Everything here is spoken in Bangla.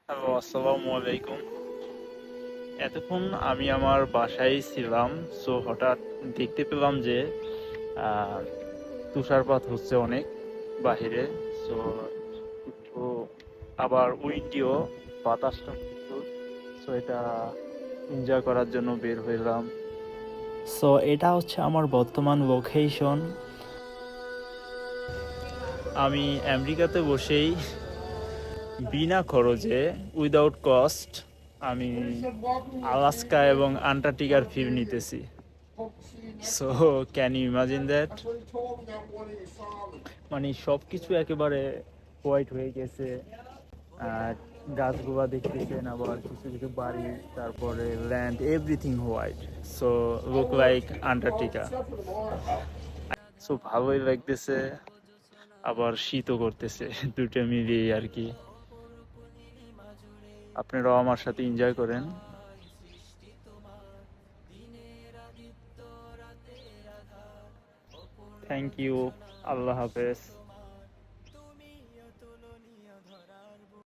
হ্যালো, আসসালামু আলাইকুম। এতক্ষণ আমি আমার বাসায় ছিলাম। সো হঠাৎ দেখতে পেলাম যে আহ, তুষারপাত হচ্ছে অনেক বাহিরে। সো একটু আবার উইন্ডিও, বাতাসটা প্রচুর। সো এটা এনজয় করার জন্য বের হইলাম। সো এটা হচ্ছে আমার বর্তমান লোকেশন। আমি আমেরিকাতে বসেই বিনা খরচে, উইদাউট কস্ট, আমি আলাস্কা এবং আন্টার্কটিকার ফিল নিতেছি। So can you imagine that? মানে সব কিছু একেবারে হোয়াইট হয়ে গেছে। আর গাছগুলা দেখতেছেন, আবার কিছু কিছু বাড়ি, তারপরে land, everything white. So look like Antarctica. So ভালোই লাগতেছে, আবার শীতও করতেছে। দুটো মিলিয়ে আর কি। আপনারাও আমার সাথে এনজয় করেন। Thank you. আল্লাহ হাফেজ।